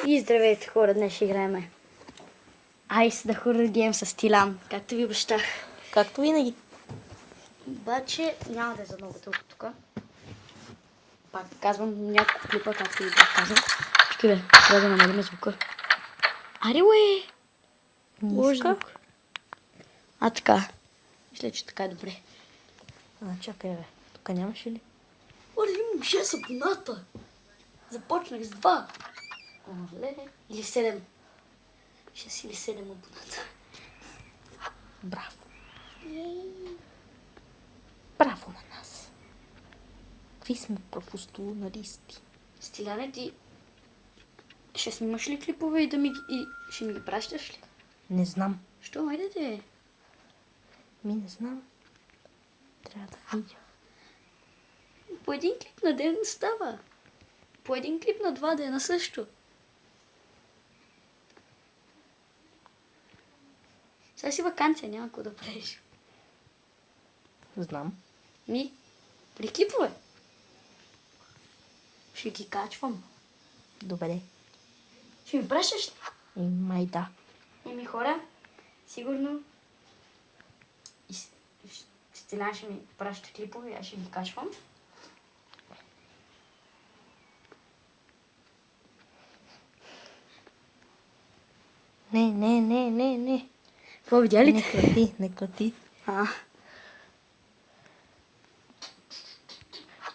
И здравейте хора, днес ще играем Ice the Horror Game с Тилян, както ви обещах. Както винаги. Обаче няма да е за много дълго тук. Пак казвам няколко клипа, както ви бях казал. Чакай бе, трябва да намалим звука. Аре уе! Лош звук. А така. Мисля, че така е добре. Чакай бе, тук нямаше ли? Оре, имам 6 абоната. Започнах с 2. Или 7. 6 или 7 абоната. Браво. Браво на нас. Какви сме професионалисти. Стиляне, ти ще снимаш ли клипове и ще ми ги пращаш ли? Не знам. Що, айде де? Не знам. Трябва да видя. По един клип на ден става. По един клип на 2 дена също. Сега си ваканция, няма какво да правиш. Знам. При клипове. Ще ги качвам. Добре. Ще ми пращаш ли? Май да. Хора, сигурно Стилян ще ми праща клипове, аз ще ги качвам. Не. Какво видя ли? Не клати.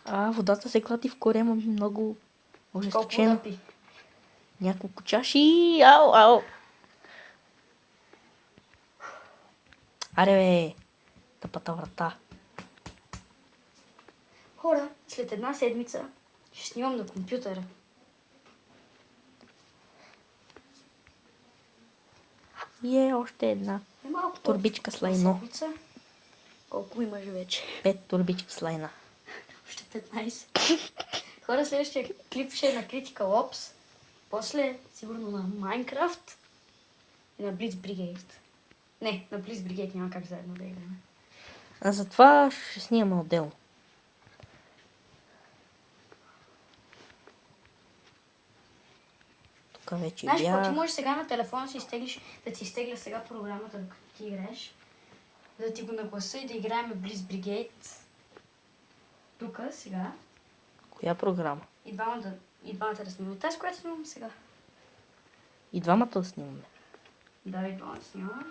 Водата се клати в корема много ожесточено. Колко да пи? Няколко чаши. Ау. Аре бе. Тъпата врата. Хора, след една седмица ще снимам на компютъра. Още една. Малко Турбичка с лайно. седмица. Колко имаш вече? 5 турбички с лайна. Още 15. Хора, следващия клип ще е на Critical Ops. После, сигурно на Minecraft и на Blitz Brigade. Не, на Blitz Brigade няма как заедно да играме. А затова ще снимаме отделно. Тук вече Знаеш какво, ти бях. можеш сега на телефона да ти изтегля сега програмата, докато ти играеш. Да ти го нагласа и да играем Blitz Brigade. Тук, сега. Коя програма? И двамата да снимаме. Тази, която снимам сега. И двамата да снимаме. Да, и двамата снимаме.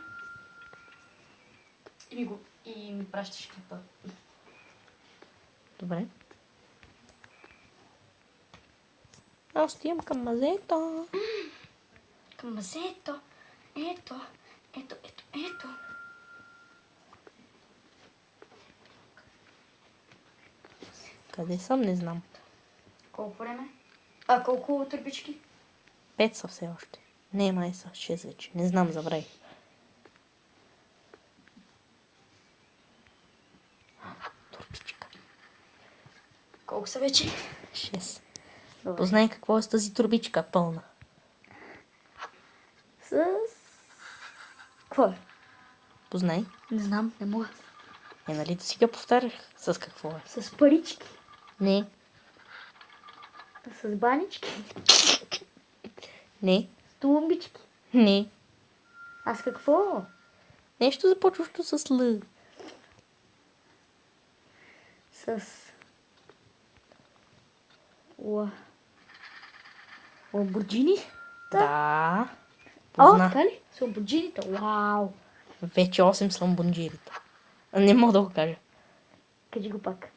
И ми пращаш клипа. Добре. Аз отивам към мазето. Към мазето. Ето. Къде съм? Не знам. Колко време? Колко турбички? 5 са все още. Не, май са 6 вече. Не знам, забравих. Турбичка. Колко са вече? 6. Добре. Познай какво е с тази турбичка пълна. Какво е? Познай. Не знам, не мога. Нали да си го повтарях? С какво е? С парички. Не. С банички. Не. С тумбички. Не. А с какво? Нещо започващо с Л. С... Ламборджини? Да. Позна. Така ли? С ламборджините? Вау! Вече 8 с ламборджините. Не мога да го кажа. Кажи го пак.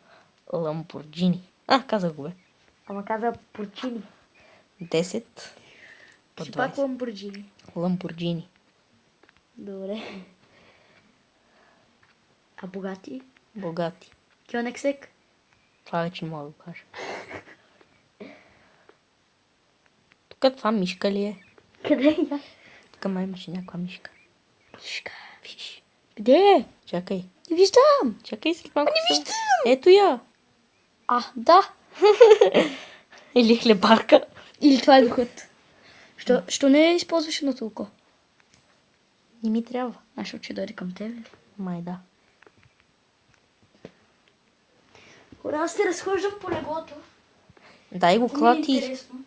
Ламборджини. Казах го бе. Ама каза порчини. 10. Ще пак ламборджини. Ламборджини. Добре. А богати? Богати. Кьонексек? Това вече не мога да го кажа. Тук това мишка ли е? Къде е? Тук май имаше някаква мишка. Мишка. Виж. Къде е? Чакай. Не виждам. Чакай след малко. Не виждам. Ето я. Да. Или хлебарка. Или това е духът. Що не използваш едното око? Не ми трябва. Защото ще дойде към тебе. Май да. Хора, аз се разхождам по леглото. Дай го Ми е клати. интересно.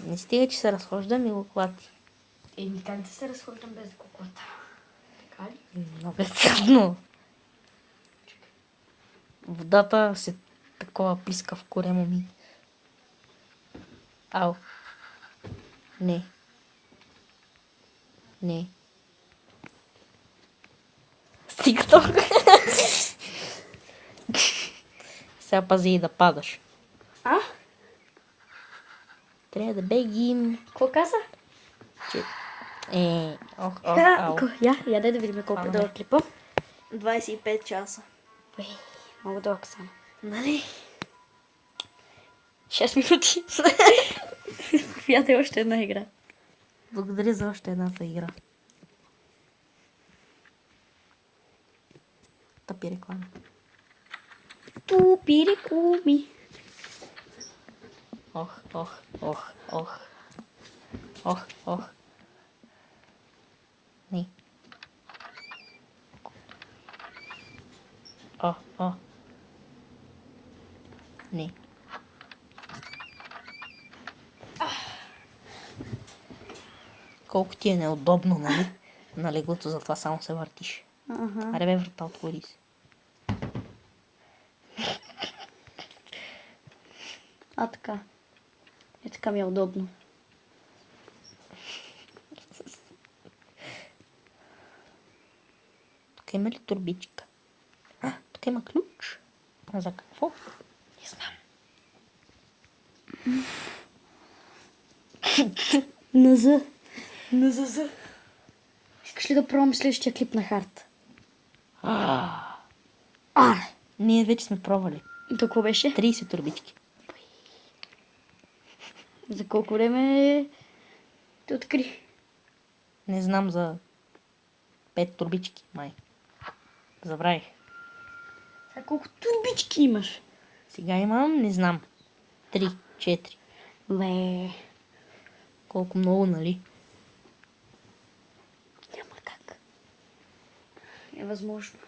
Не стига, че се разхождам и го клати. Еми, как да се разхождам без куклата? Така ли? Много е трудно. Водата се такова плиска в корема ми. Ау. Не. Не. Стига толкова. Сега пази и да падаш. А? Трябва да бегим. Какво каза? Че... ау. Я дай да видим колко е дълъг клипа. 25 часа. Много дълъг съм. Нали? 6 минути. Я да е още една игра. Благодаря за още едната игра. Тъпи реклами. Тупири куми. Ох, ох, ох, ох. Ох, ох. Не. О. Не. Колко ти е неудобно, нали? На леглото, затова само се въртиш. Аре бе, врата, отвори се. А, така. Е, така ми е удобно. Тук има ли турбичка? Тук има ключ. А за какво? Не знам. НЗЗ. Искаш ли да пробвам следващия клип на Харт? Ние вече сме пробвали. То какво беше? 30 турбички. За колко време те откри? Не знам, за 5 турбички, май. Забравих. За колко турбички имаш? Сега имам, не знам. 3, 4. Ле. Колко много, нали? Няма как. Е възможно.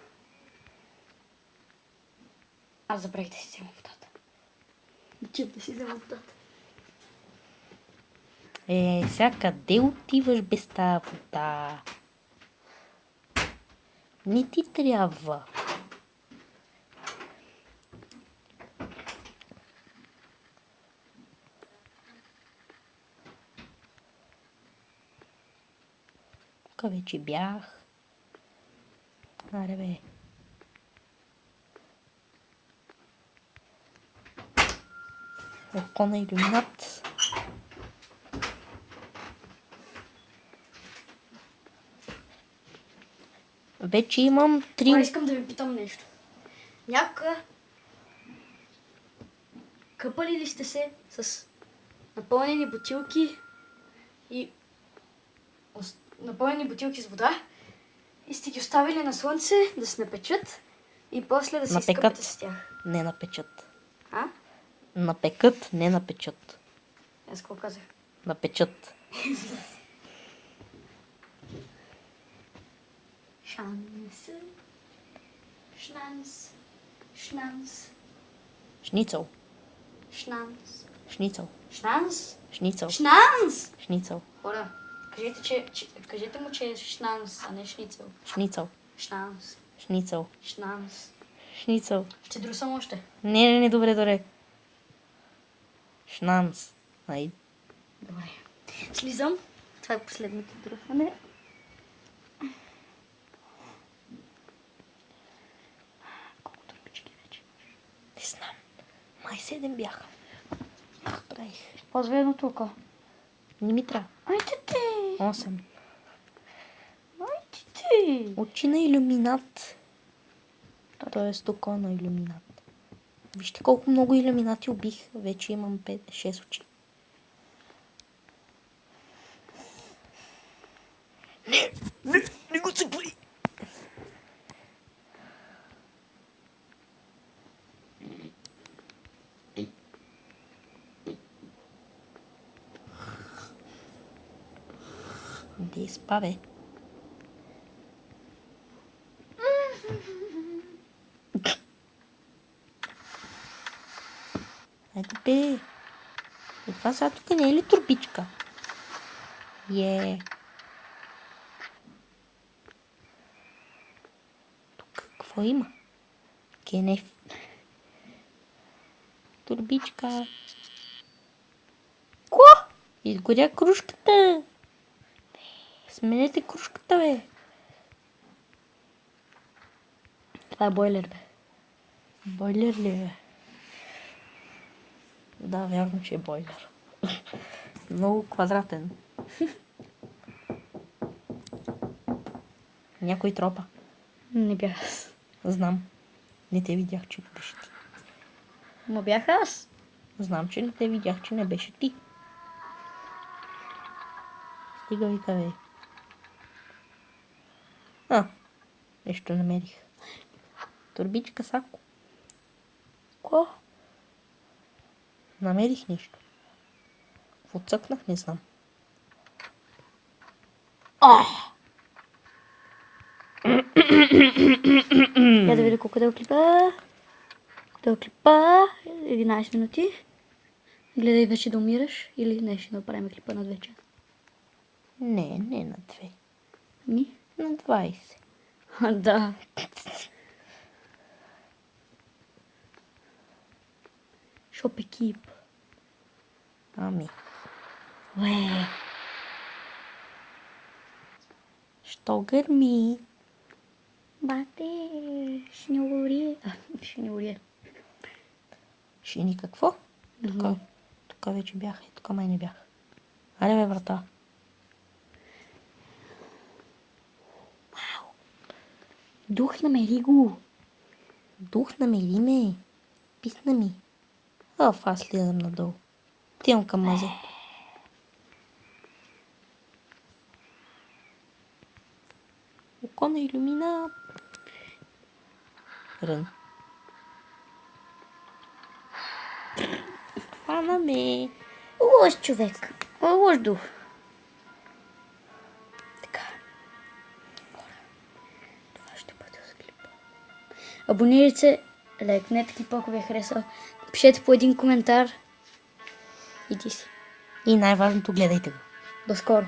Аз забравих да си взема водата. Отивам да си взема водата. Сега къде отиваш без тази вода? Не ти трябва. Тук вече бях. Аре бе. Око на илюминат. Вече имам 3... Искам да ви питам нещо. Някога къпали ли сте се с напълнени бутилки и напълнени бутилки с вода и сте ги оставили на слънце да се напечат и после да се изкъпете с тях? Не напечат. А? Напекат, не напечат. Аз какво казах? Напечат. Шанс. Шнанс. Шнанс. Шницел. Шнанс. Шницел. Шнанс. Шницел. Шнанс! Шницел. Хора, кажете му, че е шнанс, а не шницел. Шницел. Шнанс. Шницел. Шнанс. Шницел. Ще друсам още. Не, добре. Шнанс. Ай. Добре. Слизам. Това е последното друсване. Колко турбички вече? Не знам. Май 7 бяха. Правих. Ползвай едно тука. Не ми трябва. Айде те! 8. Айде те! Очи на илюминат. Тоест око на илюминат. Вижте колко много илюминати убих. Вече имам 6 очи. Не го цъквай! Де спа, бе? Айде, бе! И това сега тук не е ли турбичка? Тук какво има? Кенеф. Турбичка. Ко? Изгоря кружката. Сменете кружката, бе. Това е бойлер, бе. Бойлер ли е? Да, вярно, че е бойлер. Много квадратен. Някой тропа. Не бях аз. Знам. Не те видях, че беше ти. Ма бях аз. Знам, че не те видях, че не беше ти. Стига вика, бе. Нещо намерих. Турбичка Сако. Ко? Намерих нещо. Какво цъкнах, не знам. Я да видя колко да клипа. Да клипа. 11 минути. Гледай вече да умираш или не, ще направим клипа на 2 часа. Не на 2. Ми? На 20. Да. Шоп екип. Ами. Уе. Що гърми? Бате, шнеурие. Шнеурие. Шини какво? Тук вече бях. Тук май не бях. Аре бе, врата. Дух намери го. Дух намери ме. Писна ми. Аз слизам надолу. Отивам към мазето. Око на иллюминат. Рън. Хвана ме. Лош човек. Лош дух. Така. Това ще бъде за клипа. Абонирайте се, лайкнете клипа, ако ви е харесал. Пишете по един коментар. И ти си. И най-важното, гледайте го. До скоро.